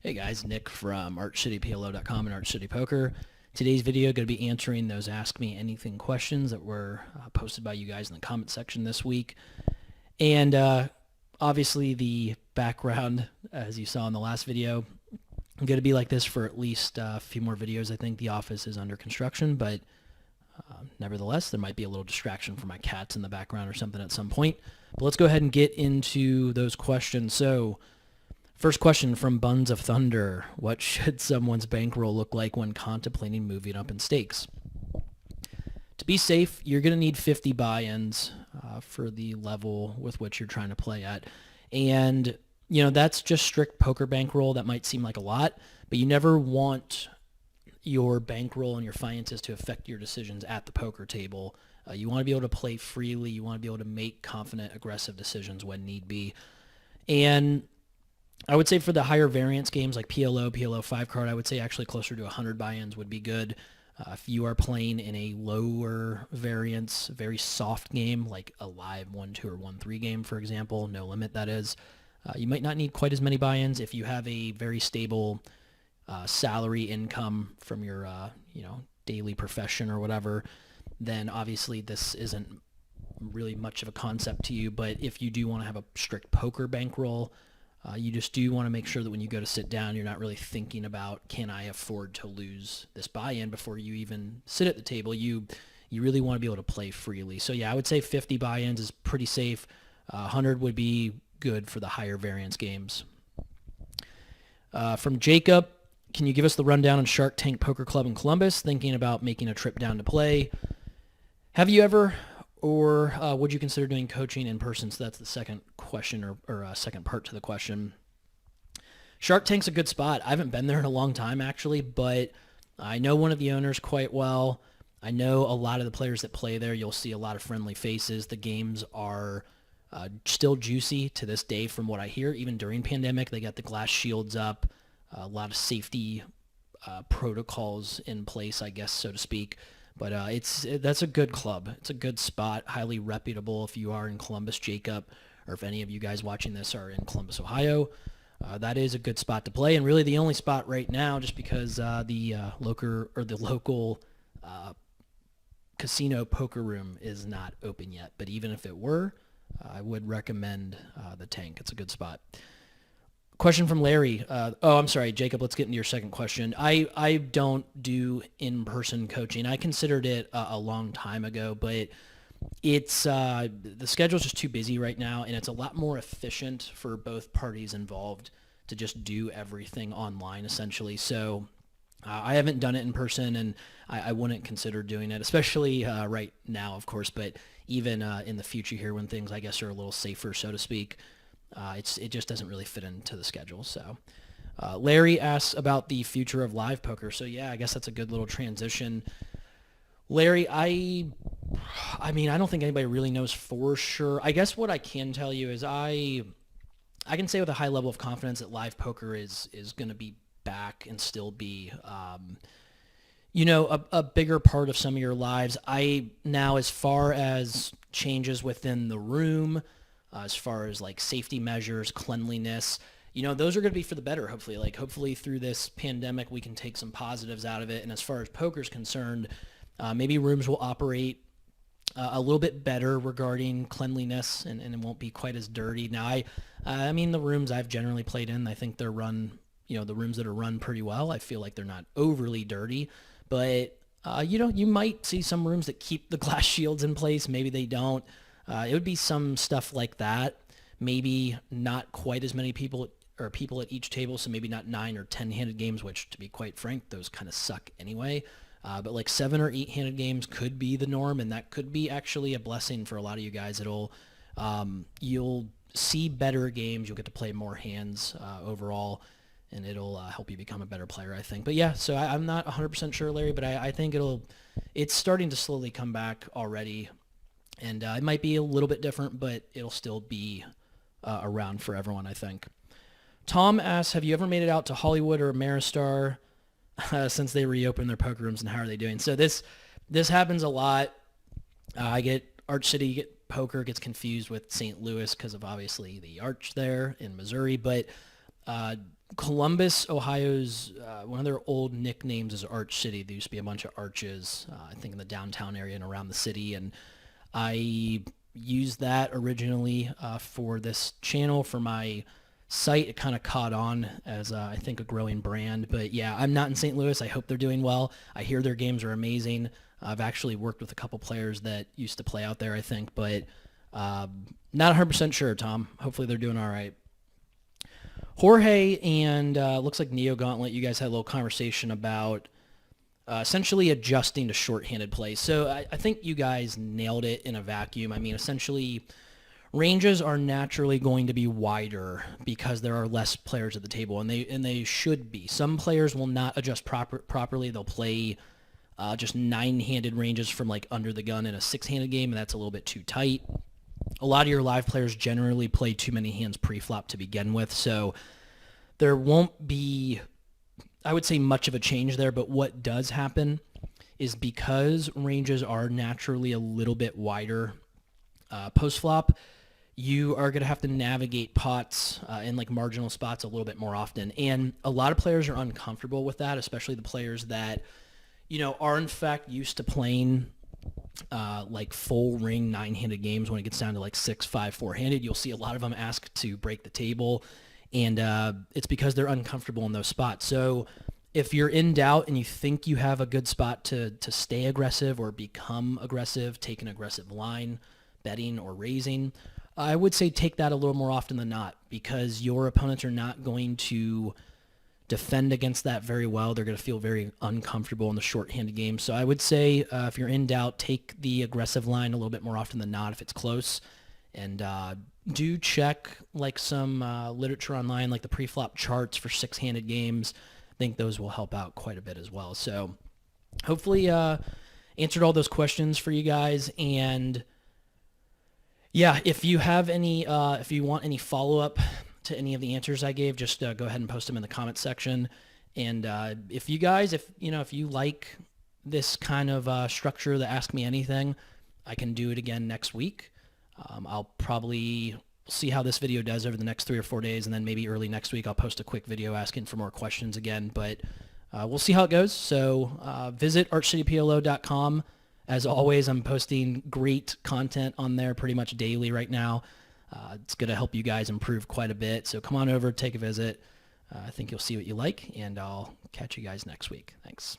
Hey guys, Nick from ArchCityPLO.com and Arch City Poker. Today's video going to be answering those Ask Me Anything questions that were posted by you guys in the comment section this week. And obviously the background, as you saw in the last video, going to be like this for at least a few more videos. I think the office is under construction, but nevertheless, there might be a little distraction from my cats in the background or something at some point. But let's go ahead and get into those questions. So, first question from Buns of Thunder. What should someone's bankroll look like when contemplating moving up in stakes? To be safe, you're going to need 50 buy-ins for the level with which you're trying to play at. And, that's just strict poker bankroll. That might seem like a lot, but you never want your bankroll and your finances to affect your decisions at the poker table. You want to be able to play freely. You want to be able to make confident, aggressive decisions when need be. And I would say for the higher variance games like PLO, PLO 5 card, I would say actually closer to 100 buy-ins would be good. If you are playing in a lower variance, very soft game, like a live 1-2 or 1-3 game, for example, no limit that is, you might not need quite as many buy-ins. If you have a very stable salary income from your, daily profession or whatever, then obviously this isn't really much of a concept to you. But if you do want to have a strict poker bankroll, you just do want to make sure that when you go to sit down, you're not really thinking about, can I afford to lose this buy-in before you even sit at the table. You really want to be able to play freely. So yeah, I would say 50 buy-ins is pretty safe. 100 would be good for the higher variance games. From Jacob, can you give us the rundown on Shark Tank Poker Club in Columbus? Thinking about making a trip down to play. Have you ever, or would you consider doing coaching in person? So that's the second question or second part to the question. Shark Tank's a good spot. I haven't been there in a long time, actually, but I know one of the owners quite well. I know a lot of the players that play there. You'll see a lot of friendly faces. The games are still juicy to this day from what I hear. Even during pandemic, they got the glass shields up, a lot of safety protocols in place, I guess, so to speak. But that's a good club. It's a good spot, highly reputable if you are in Columbus, Jacob, or if any of you guys watching this are in Columbus, Ohio. That is a good spot to play, and really the only spot right now, just because the local casino poker room is not open yet. But even if it were, I would recommend the Tank. It's a good spot. Question from Larry. I'm sorry, Jacob, let's get into your second question. I don't do in-person coaching. I considered it a long time ago, but it's the schedule's just too busy right now, and it's a lot more efficient for both parties involved to just do everything online, essentially. So I haven't done it in person, and I wouldn't consider doing it, especially right now, of course, but even in the future here when things, I guess, are a little safer, so to speak. It just doesn't really fit into the schedule. So Larry asks about the future of live poker. So yeah, I guess that's a good little transition. Larry, I don't think anybody really knows for sure. I guess what I can tell you is I can say with a high level of confidence that live poker is going to be back and still be a bigger part of some of your lives. Now, as far as changes within the room, as far as like safety measures, cleanliness, those are going to be for the better, hopefully. Like, hopefully through this pandemic, we can take some positives out of it. And as far as poker's concerned, maybe rooms will operate a little bit better regarding cleanliness and it won't be quite as dirty. Now, the rooms I've generally played in, I think they're run, the rooms that are run pretty well. I feel like they're not overly dirty, but, you might see some rooms that keep the glass shields in place. Maybe they don't. It would be some stuff like that. Maybe not quite as many people at each table, so maybe not 9 or 10-handed games, which, to be quite frank, those kind of suck anyway. But like 7 or 8-handed games could be the norm, and that could be actually a blessing for a lot of you guys. You'll see better games. You'll get to play more hands overall, and it'll help you become a better player, I think. But yeah, so I'm not 100% sure, Larry, but I think it's starting to slowly come back already. And it might be a little bit different, but it'll still be around for everyone, I think. Tom asks, have you ever made it out to Hollywood or Ameristar since they reopened their poker rooms, and how are they doing? So this happens a lot. I get Arch City poker gets confused with St. Louis because of obviously the Arch there in Missouri, but Columbus, Ohio's one of their old nicknames is Arch City. There used to be a bunch of arches, I think, in the downtown area and around the city, and I used that originally for this channel for my site. It kind of caught on as I think a growing brand. But yeah, I'm not in St. Louis. I hope they're doing well. I hear their games are amazing. I've actually worked with a couple players that used to play out there, I think, but not 100% sure, Tom. Hopefully they're doing all right. Jorge and looks like Neo Gauntlet, you guys had a little conversation about essentially adjusting to shorthanded play. So I think you guys nailed it in a vacuum. I mean, essentially, ranges are naturally going to be wider because there are less players at the table, and they should be. Some players will not adjust properly. They'll play just 9-handed ranges from like under the gun in a 6-handed game, and that's a little bit too tight. A lot of your live players generally play too many hands pre-flop to begin with, so there won't be, I would say, much of a change there. But what does happen is because ranges are naturally a little bit wider post-flop, you are going to have to navigate pots in like marginal spots a little bit more often. And a lot of players are uncomfortable with that, especially the players that, you know, are in fact used to playing like full ring 9-handed games. When it gets down to like 6, 5, 4-handed, you'll see a lot of them ask to break the table. And it's because they're uncomfortable in those spots. So if you're in doubt and you think you have a good spot to stay aggressive or become aggressive, take an aggressive line, betting or raising, I would say take that a little more often than not, because your opponents are not going to defend against that very well. They're going to feel very uncomfortable in the short-handed game. So I would say if you're in doubt, take the aggressive line a little bit more often than not if it's close. And do check like some literature online, like the pre-flop charts for 6-handed games. I think those will help out quite a bit as well. So hopefully answered all those questions for you guys. And yeah, if you have any, if you want any follow-up to any of the answers I gave, just go ahead and post them in the comment section. And if you guys, if you like this kind of structure, the Ask Me Anything, I can do it again next week. I'll probably see how this video does over the next 3 or 4 days, and then maybe early next week I'll post a quick video asking for more questions again. But we'll see how it goes. So visit archcityplo.com. As always, I'm posting great content on there pretty much daily right now. It's going to help you guys improve quite a bit. So come on over, take a visit. I think you'll see what you like, and I'll catch you guys next week. Thanks.